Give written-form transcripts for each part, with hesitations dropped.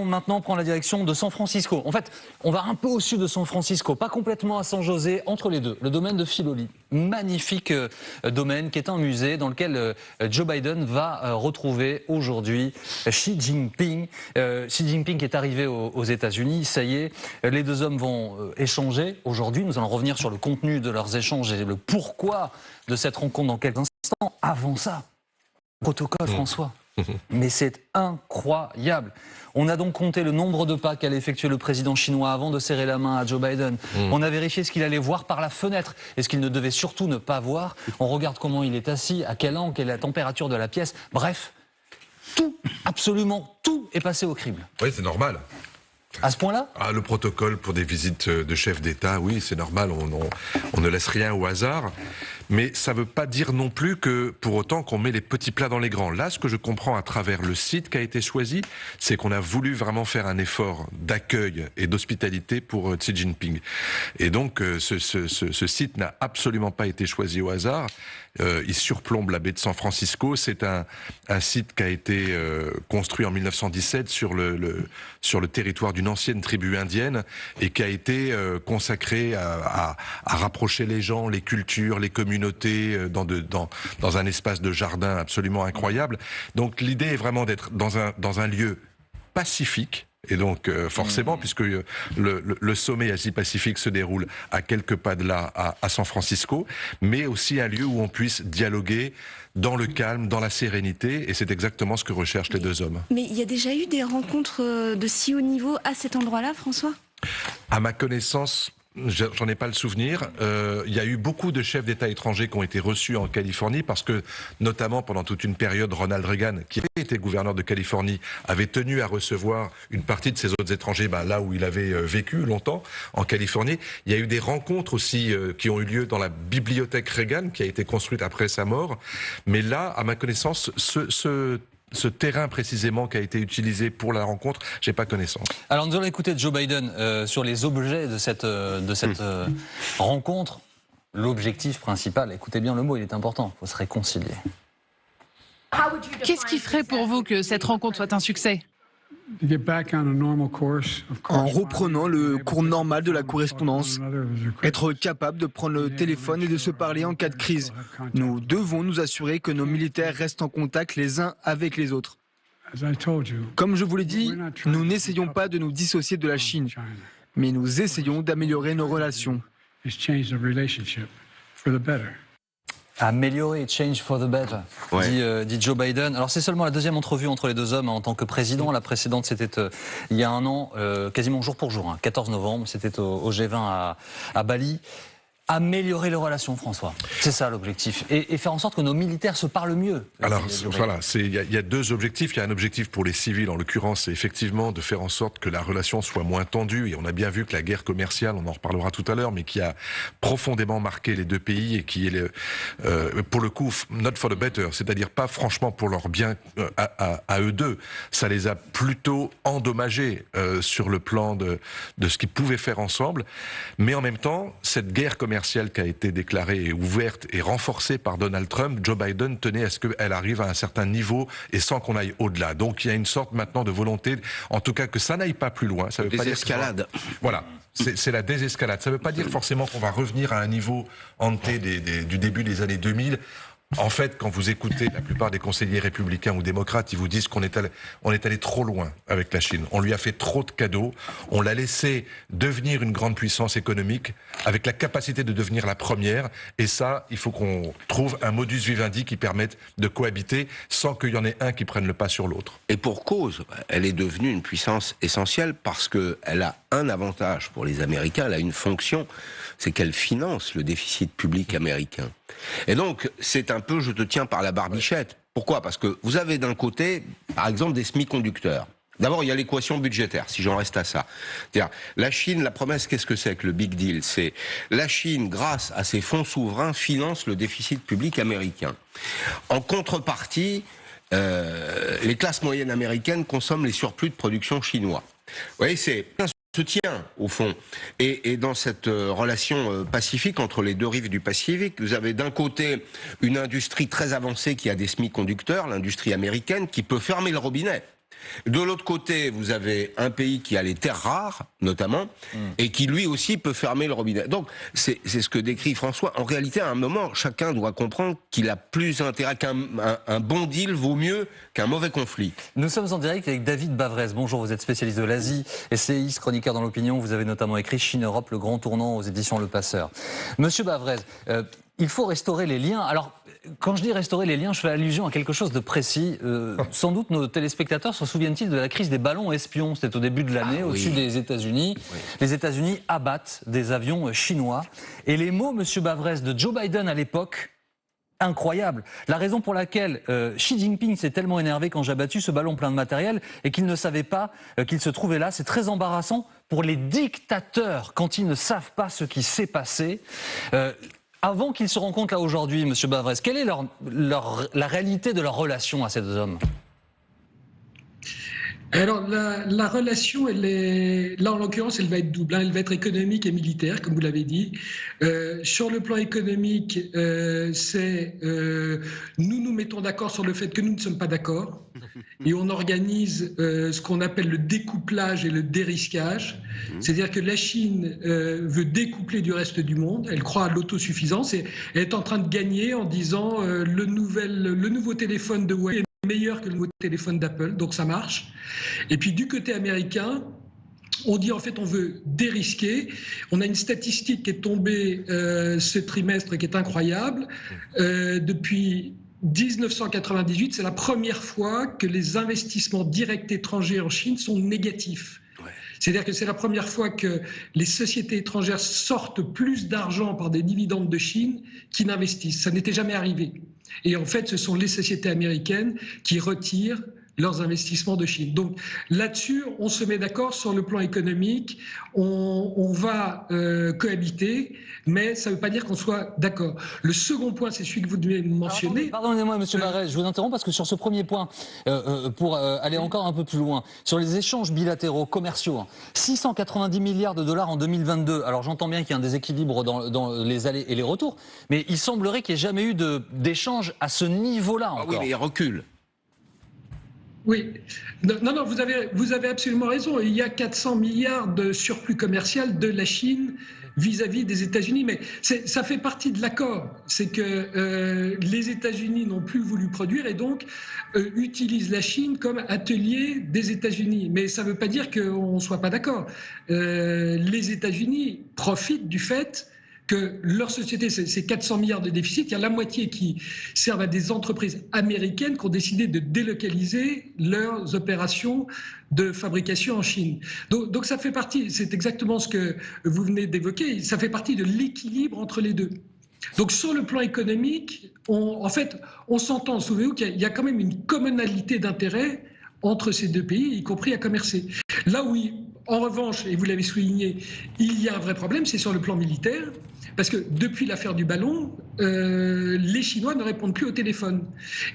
Maintenant, prend la direction de San Francisco. En fait, on va un peu au sud de San Francisco, pas complètement à San José, entre les deux. Le domaine de Filoli, magnifique domaine qui est un musée dans lequel Joe Biden va retrouver aujourd'hui Xi Jinping. Xi Jinping qui est arrivé aux États-Unis, ça y est, les deux hommes vont échanger aujourd'hui. Nous allons revenir sur le contenu de leurs échanges et le pourquoi de cette rencontre dans quelques instants. Avant ça, protocole, François. Mais c'est incroyable. On a donc compté le nombre de pas qu'allait effectuer le président chinois avant de serrer la main à Joe Biden. On a vérifié ce qu'il allait voir par la fenêtre et ce qu'il ne devait surtout ne pas voir. On regarde comment il est assis, à quel angle, quelle est la température de la pièce. Bref, tout, absolument tout est passé au crible. Oui, c'est normal. À ce point-là ? Le protocole pour des visites de chefs d'État, oui, c'est normal, on ne laisse rien au hasard. Mais ça ne veut pas dire non plus que, pour autant, qu'on met les petits plats dans les grands. Là, ce que je comprends à travers le site qui a été choisi, c'est qu'on a voulu vraiment faire un effort d'accueil et d'hospitalité pour Xi Jinping. Et donc, ce site n'a absolument pas été choisi au hasard. Il surplombe la baie de San Francisco. C'est un site qui a été construit en 1917 sur le territoire d'une ancienne tribu indienne et qui a été consacré à rapprocher les gens, les cultures, les communautés dans un espace de jardin absolument incroyable. Donc l'idée est vraiment d'être dans un lieu pacifique. Et donc forcément, puisque le sommet Asie-Pacifique se déroule à quelques pas de là, à San Francisco, mais aussi un lieu où on puisse dialoguer dans le calme, dans la sérénité, et c'est exactement ce que recherchent les deux hommes. Mais il y a déjà eu des rencontres de si haut niveau à cet endroit-là, François ? À ma connaissance, j'en ai pas le souvenir. Il y a eu beaucoup de chefs d'État étrangers qui ont été reçus en Californie parce que, notamment pendant toute une période, Ronald Reagan, qui avait été gouverneur de Californie, avait tenu à recevoir une partie de ces autres étrangers là où il avait vécu longtemps, en Californie. Il y a eu des rencontres aussi qui ont eu lieu dans la bibliothèque Reagan, qui a été construite après sa mort. Mais là, à ma connaissance, ce terrain précisément qui a été utilisé pour la rencontre, j'ai pas connaissance. Alors nous allons écouter Joe Biden sur les objets de cette rencontre. L'objectif principal, écoutez bien le mot, il est important, il faut se réconcilier. Qu'est-ce qui ferait pour vous que cette rencontre soit un succès ? En reprenant le cours normal de la correspondance, être capable de prendre le téléphone et de se parler en cas de crise. Nous devons nous assurer que nos militaires restent en contact les uns avec les autres. Comme je vous l'ai dit, nous n'essayons pas de nous dissocier de la Chine, mais nous essayons d'améliorer nos relations. Améliorer, change for the better, dit Joe Biden. Alors c'est seulement la deuxième entrevue entre les deux hommes en tant que président. La précédente, c'était il y a un an, quasiment jour pour jour, 14 novembre, c'était au G20 à Bali. Améliorer les relations, François. C'est ça l'objectif. Et faire en sorte que nos militaires se parlent mieux. Alors voilà, il y a deux objectifs. Il y a un objectif pour les civils, en l'occurrence, c'est effectivement de faire en sorte que la relation soit moins tendue. Et on a bien vu que la guerre commerciale, on en reparlera tout à l'heure, mais qui a profondément marqué les deux pays et qui est, pour le coup, not for the better, c'est-à-dire pas franchement pour leur bien à eux deux. Ça les a plutôt endommagés sur le plan de ce qu'ils pouvaient faire ensemble. Mais en même temps, cette guerre commerciale qui a été déclarée et ouverte et renforcée par Donald Trump, Joe Biden tenait à ce qu'elle arrive à un certain niveau et sans qu'on aille au-delà. Donc il y a une sorte maintenant de volonté, en tout cas que ça n'aille pas plus loin. Ça veut pas dire escalades. Voilà. C'est la désescalade. Ça ne veut pas dire forcément qu'on va revenir à un niveau ante du début des années 2000. En fait, quand vous écoutez la plupart des conseillers républicains ou démocrates, ils vous disent qu'on est allé trop loin avec la Chine. On lui a fait trop de cadeaux. On l'a laissé devenir une grande puissance économique avec la capacité de devenir la première. Et ça, il faut qu'on trouve un modus vivendi qui permette de cohabiter sans qu'il y en ait un qui prenne le pas sur l'autre. Et pour cause, elle est devenue une puissance essentielle parce qu'elle a un avantage pour les Américains, elle a une fonction, c'est qu'elle finance le déficit public américain. Et donc, c'est un peu, je te tiens par la barbichette. Pourquoi ? Parce que vous avez d'un côté, par exemple, des semi-conducteurs. D'abord, il y a l'équation budgétaire, si j'en reste à ça. C'est-à-dire, la Chine, la promesse, qu'est-ce que c'est que le big deal ? C'est la Chine, grâce à ses fonds souverains, finance le déficit public américain. En contrepartie, les classes moyennes américaines consomment les surplus de production chinois. Vous voyez, c'est se tient au fond. Et dans cette relation pacifique entre les deux rives du Pacifique, vous avez d'un côté une industrie très avancée qui a des semi-conducteurs, l'industrie américaine, qui peut fermer le robinet. De l'autre côté, vous avez un pays qui a les terres rares, notamment, et qui lui aussi peut fermer le robinet. Donc, c'est ce que décrit François. En réalité, à un moment, chacun doit comprendre qu'il a plus intérêt un bon deal vaut mieux qu'un mauvais conflit. Nous sommes en direct avec David Bavrez. Bonjour, vous êtes spécialiste de l'Asie, essayiste, chroniqueur dans l'opinion. Vous avez notamment écrit Chine-Europe, le grand tournant aux éditions Le Passeur. Monsieur Bavrez, il faut restaurer les liens. Alors, quand je dis restaurer les liens, je fais allusion à quelque chose de précis. Sans doute nos téléspectateurs se souviennent-ils de la crise des ballons espions. C'était au début de l'année, au-dessus des États-Unis. Oui. Les États-Unis abattent des avions chinois. Et les mots, monsieur Bavrez, de Joe Biden à l'époque, incroyable. La raison pour laquelle Xi Jinping s'est tellement énervé quand j'ai abattu ce ballon plein de matériel et qu'il ne savait pas qu'il se trouvait là, c'est très embarrassant pour les dictateurs quand ils ne savent pas ce qui s'est passé. Avant qu'ils se rencontrent là aujourd'hui, monsieur Bavrez, quelle est la réalité de leur relation à ces deux hommes? Alors la relation, elle est, là en l'occurrence, elle va être double. Elle va être économique et militaire, comme vous l'avez dit. Sur le plan économique, nous nous mettons d'accord sur le fait que nous ne sommes pas d'accord et on organise ce qu'on appelle le découplage et le dérisquage. C'est-à-dire que la Chine veut découpler du reste du monde. Elle croit à l'autosuffisance et elle est en train de gagner en disant le nouveau téléphone de Huawei meilleur que le nouveau téléphone d'Apple, donc ça marche. Et puis du côté américain, on dit en fait on veut dérisquer. On a une statistique qui est tombée ce trimestre qui est incroyable. Depuis 1998, c'est la première fois que les investissements directs étrangers en Chine sont négatifs. C'est-à-dire que c'est la première fois que les sociétés étrangères sortent plus d'argent par des dividendes de Chine qui n'investissent. Ça n'était jamais arrivé. Et en fait, ce sont les sociétés américaines qui retirent leurs investissements de Chine. Donc là-dessus, on se met d'accord sur le plan économique, on va cohabiter, mais ça ne veut pas dire qu'on soit d'accord. Le second point, c'est celui que vous devez mentionner. Pardonnez-moi, monsieur Bavrez, je vous interromps parce que sur ce premier point, pour aller encore un peu plus loin, sur les échanges bilatéraux, commerciaux, 690 milliards de dollars en 2022. Alors j'entends bien qu'il y a un déséquilibre dans les allées et les retours, mais il semblerait qu'il n'y ait jamais eu d'échange à ce niveau-là encore. Ah oui, mais il recule. Oui, non, vous avez absolument raison. Il y a 400 milliards de surplus commercial de la Chine vis-à-vis des États-Unis, mais ça fait partie de l'accord. C'est que les États-Unis n'ont plus voulu produire et donc utilisent la Chine comme atelier des États-Unis. Mais ça ne veut pas dire qu'on ne soit pas d'accord. Les États-Unis profitent du fait que leur société, c'est 400 milliards de déficit, il y a la moitié qui servent à des entreprises américaines qui ont décidé de délocaliser leurs opérations de fabrication en Chine. Donc ça fait partie, c'est exactement ce que vous venez d'évoquer, ça fait partie de l'équilibre entre les deux. Donc sur le plan économique, on s'entend, souvenez-vous qu'il y a quand même une commonalité d'intérêts entre ces deux pays, y compris à commercer. Là où, en revanche, et vous l'avez souligné, il y a un vrai problème, c'est sur le plan militaire. Parce que depuis l'affaire du ballon, les Chinois ne répondent plus au téléphone.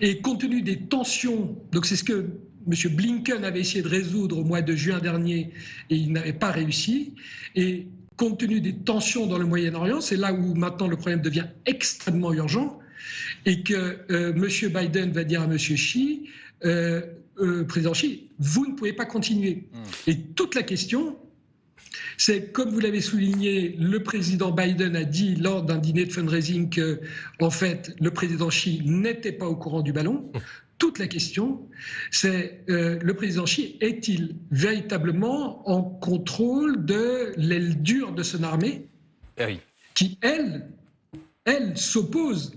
Et compte tenu des tensions, donc c'est ce que M. Blinken avait essayé de résoudre au mois de juin dernier et il n'avait pas réussi. Et compte tenu des tensions dans le Moyen-Orient, c'est là où maintenant le problème devient extrêmement urgent et que M. Biden va dire à M. Xi, président Xi, vous ne pouvez pas continuer. Et toute la question, c'est, comme vous l'avez souligné, le président Biden a dit lors d'un dîner de fundraising que, en fait, le président Xi n'était pas au courant du ballon. Toute la question, c'est le président Xi est-il véritablement en contrôle de l'aile dure de son armée, qui, elle s'oppose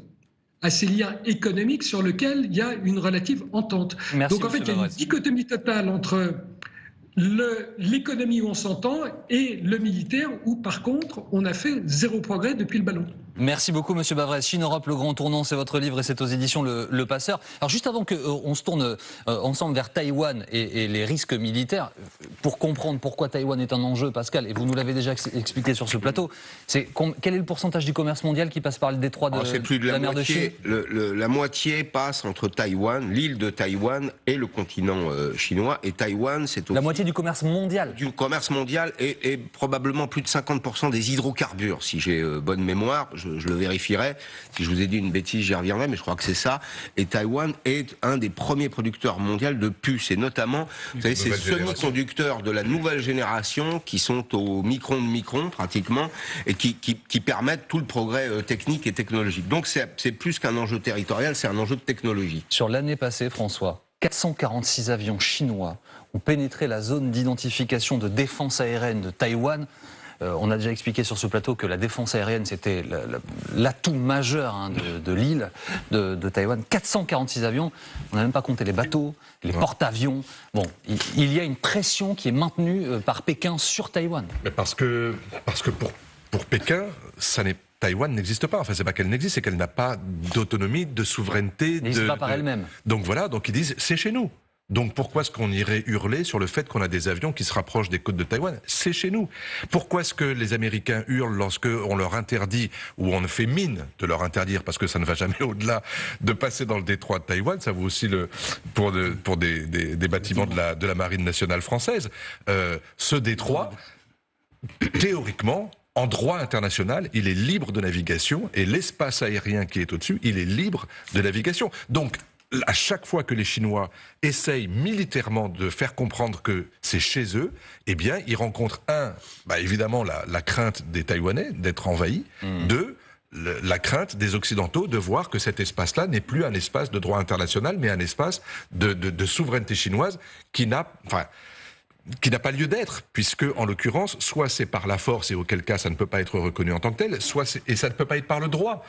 à ces liens économiques sur lesquels il y a une relative entente. Merci, donc en fait, il y a une dichotomie totale entre l'économie où on s'entend et le militaire où, par contre, on a fait zéro progrès depuis le ballon. Merci beaucoup, monsieur Bavrez. Chine-Europe, le grand tournant, c'est votre livre et c'est aux éditions Le Passeur. Alors, juste avant qu'on se tourne ensemble vers Taïwan et les risques militaires, pour comprendre pourquoi Taïwan est un enjeu, Pascal, et vous nous l'avez déjà expliqué sur ce plateau, quel est le pourcentage du commerce mondial qui passe par le détroit de la mer de Chine ? La moitié passe entre Taïwan, l'île de Taïwan et le continent chinois. Et Taïwan, c'est aussi... La moitié du commerce mondial ? Du commerce mondial et probablement plus de 50% des hydrocarbures, si j'ai bonne mémoire. Je je le vérifierai. Si je vous ai dit une bêtise, j'y reviendrai, mais je crois que c'est ça. Et Taïwan est un des premiers producteurs mondiaux de puces, et notamment, vous savez, ces semi-conducteurs de la nouvelle génération qui sont au micron de micron, pratiquement, et qui permettent tout le progrès technique et technologique. Donc c'est plus qu'un enjeu territorial, c'est un enjeu de technologie. Sur l'année passée, François, 446 avions chinois ont pénétré la zone d'identification de défense aérienne de Taïwan. On a déjà expliqué sur ce plateau que la défense aérienne, c'était l'atout majeur de l'île de Taïwan. 446 avions, on n'a même pas compté les bateaux, les porte-avions. Bon, il y a une pression qui est maintenue par Pékin sur Taïwan. Mais parce que pour Pékin, Taïwan n'existe pas. Enfin, c'est pas qu'elle n'existe, c'est qu'elle n'a pas d'autonomie, de souveraineté. Elle n'existe pas par elle-même. Donc voilà, donc ils disent, c'est chez nous. Donc pourquoi est-ce qu'on irait hurler sur le fait qu'on a des avions qui se rapprochent des côtes de Taïwan? C'est chez nous. Pourquoi est-ce que les Américains hurlent lorsque on leur interdit, ou on fait mine de leur interdire, parce que ça ne va jamais au-delà, de passer dans le détroit de Taïwan? Ça vaut aussi pour des bâtiments de la marine nationale française. Ce détroit, théoriquement, en droit international, il est libre de navigation, et l'espace aérien qui est au-dessus, il est libre de navigation. Donc, à chaque fois que les Chinois essayent militairement de faire comprendre que c'est chez eux, eh bien, ils rencontrent évidemment la crainte des Taïwanais d'être envahis, la crainte des Occidentaux de voir que cet espace-là n'est plus un espace de droit international, mais un espace de souveraineté chinoise qui n'a pas lieu d'être, puisque, en l'occurrence, soit c'est par la force, et auquel cas ça ne peut pas être reconnu en tant que tel, et ça ne peut pas être par le droit.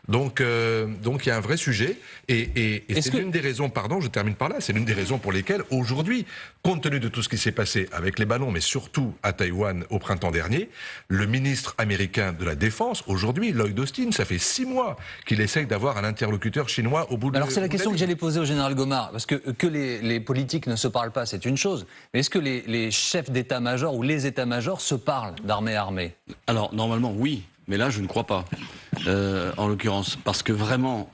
Donc il y a un vrai sujet, et c'est l'une des raisons, je termine par là, c'est l'une des raisons pour lesquelles, aujourd'hui, compte tenu de tout ce qui s'est passé avec les ballons, mais surtout à Taïwan au printemps dernier, le ministre américain de la Défense, aujourd'hui, Lloyd Austin, ça fait 6 mois qu'il essaye d'avoir un interlocuteur chinois au bout de Alors c'est la question que j'allais poser au général Gomard, parce que les politiques ne se parlent pas, c'est une chose, mais est-ce que les chefs d'état-major ou les états-majors se parlent d'armée à armée? Alors, normalement, oui. Mais là, je ne crois pas, en l'occurrence. Parce que vraiment,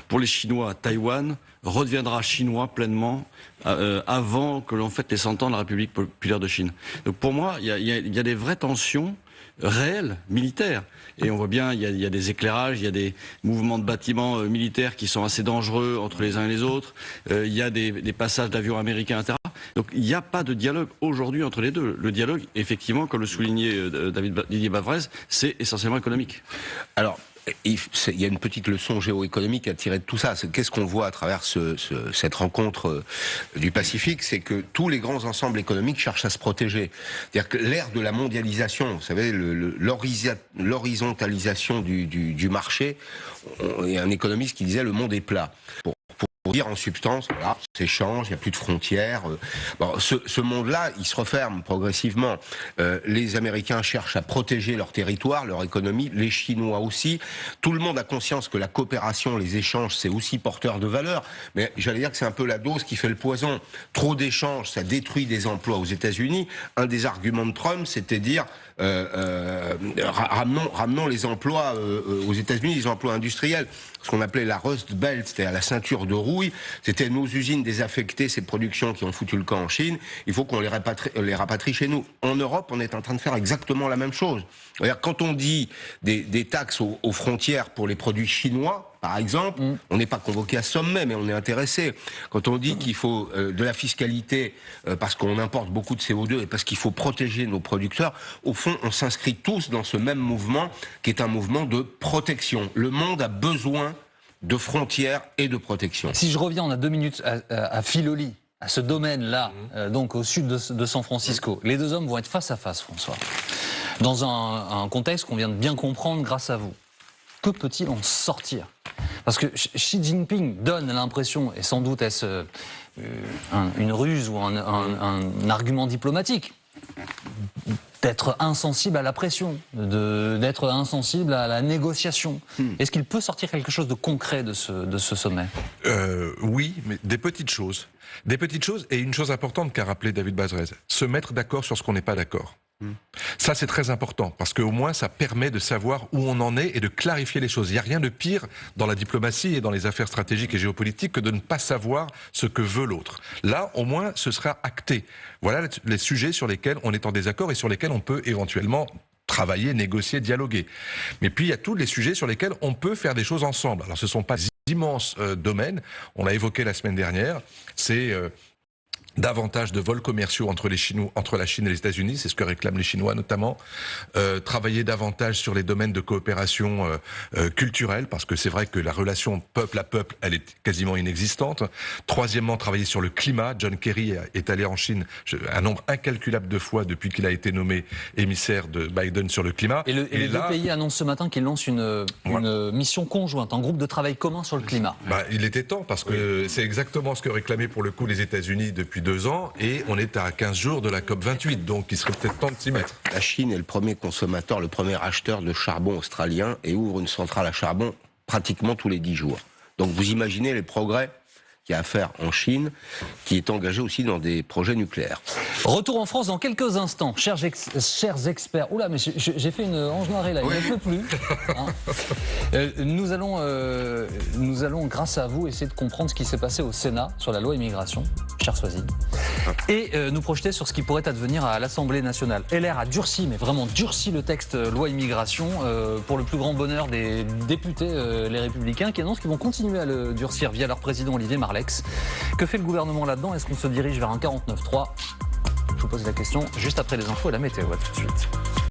pour les Chinois, Taïwan redeviendra chinois pleinement avant que l'on fête les 100 ans de la République populaire de Chine. Donc pour moi, il y a des vraies tensions réelles, militaires. Et on voit bien, il y a des éclairages, il y a des mouvements de bâtiments militaires qui sont assez dangereux entre les uns et les autres. Il y a des passages d'avions américains, etc. Donc il n'y a pas de dialogue aujourd'hui entre les deux. Le dialogue, effectivement, comme le soulignait Didier Bavrez, c'est essentiellement économique. Alors, il y a une petite leçon géoéconomique à tirer de tout ça. Qu'est-ce qu'on voit à travers cette rencontre du Pacifique? C'est que tous les grands ensembles économiques cherchent à se protéger. C'est-à-dire que l'ère de la mondialisation, vous savez, l'horizontalisation du marché, il y a un économiste qui disait le monde est plat. Pour dire en substance, voilà, s'échange, il n'y a plus de frontières. Ce monde-là, il se referme progressivement. Les Américains cherchent à protéger leur territoire, leur économie, les Chinois aussi. Tout le monde a conscience que la coopération, les échanges, c'est aussi porteur de valeur. Mais j'allais dire que c'est un peu la dose qui fait le poison. Trop d'échanges, ça détruit des emplois aux États-Unis. Un des arguments de Trump, c'était dire ramenons les emplois aux États-Unis, les emplois industriels. Ce qu'on appelait la Rust Belt, c'est-à-dire la ceinture de rouille. C'était nos usines désaffectées, ces productions qui ont foutu le camp en Chine. Il faut qu'on les rapatrie chez nous. En Europe, on est en train de faire exactement la même chose. C'est-à-dire, quand on dit des taxes aux frontières pour les produits chinois, par exemple, on n'est pas convoqué à sommet, mais on est intéressé. Quand on dit qu'il faut de la fiscalité parce qu'on importe beaucoup de CO2 et parce qu'il faut protéger nos producteurs, au fond, on s'inscrit tous dans ce même mouvement qui est un mouvement de protection. Le monde a besoin de frontières et de protection. Si je reviens, on a 2 minutes à Filoli, à ce domaine-là, donc au sud de San Francisco. Les deux hommes vont être face à face, François, dans un contexte qu'on vient de bien comprendre grâce à vous. Que peut-il en sortir? Parce que Xi Jinping donne l'impression, et sans doute est-ce une ruse ou un argument diplomatique, d'être insensible à la pression, d'être insensible à la négociation. Est-ce qu'il peut sortir quelque chose de concret de ce sommet? Oui, mais des petites choses. Des petites choses, et une chose importante qu'a rappelé David Bavrez, se mettre d'accord sur ce qu'on n'est pas d'accord. Ça, c'est très important, parce qu'au moins, ça permet de savoir où on en est et de clarifier les choses. Il n'y a rien de pire dans la diplomatie et dans les affaires stratégiques et géopolitiques que de ne pas savoir ce que veut l'autre. Là, au moins, ce sera acté. Voilà les sujets sur lesquels on est en désaccord et sur lesquels on peut éventuellement travailler, négocier, dialoguer. Mais puis il y a tous les sujets sur lesquels on peut faire des choses ensemble. Alors ce ne sont pas d'immenses domaines, on l'a évoqué la semaine dernière, c'est davantage de vols commerciaux entre la Chine et les États-Unis, c'est ce que réclament les Chinois notamment. Travailler davantage sur les domaines de coopération culturelle, parce que c'est vrai que la relation peuple à peuple, elle est quasiment inexistante. Troisièmement, travailler sur le climat. John Kerry est allé en Chine un nombre incalculable de fois depuis qu'il a été nommé émissaire de Biden sur le climat. Et les deux pays annoncent ce matin qu'ils lancent une mission conjointe, un groupe de travail commun sur le climat. Il était temps, parce que c'est exactement ce que réclamaient pour le coup les États-Unis depuis 2 ans, et on est à 15 jours de la COP28, donc il serait peut-être temps de s'y mettre. La Chine est le premier consommateur, le premier acheteur de charbon australien et ouvre une centrale à charbon pratiquement tous les 10 jours. Donc vous imaginez les progrès qu'il y a à faire en Chine, qui est engagé aussi dans des projets nucléaires. Retour en France dans quelques instants. Chers experts... Oula, mais j'ai fait une ange noirée là, il ne peut plus. Hein. Nous allons, grâce à vous, essayer de comprendre ce qui s'est passé au Sénat sur la loi immigration, cher Soisy, et nous projeter sur ce qui pourrait advenir à l'Assemblée nationale. LR a durci, mais vraiment durci le texte loi immigration, pour le plus grand bonheur des députés, les Républicains, qui annoncent qu'ils vont continuer à le durcir via leur président Olivier Marleix. Que fait le gouvernement là-dedans? Est-ce qu'on se dirige vers un 49.3? Je vous pose la question juste après les infos et la météo. À tout de suite.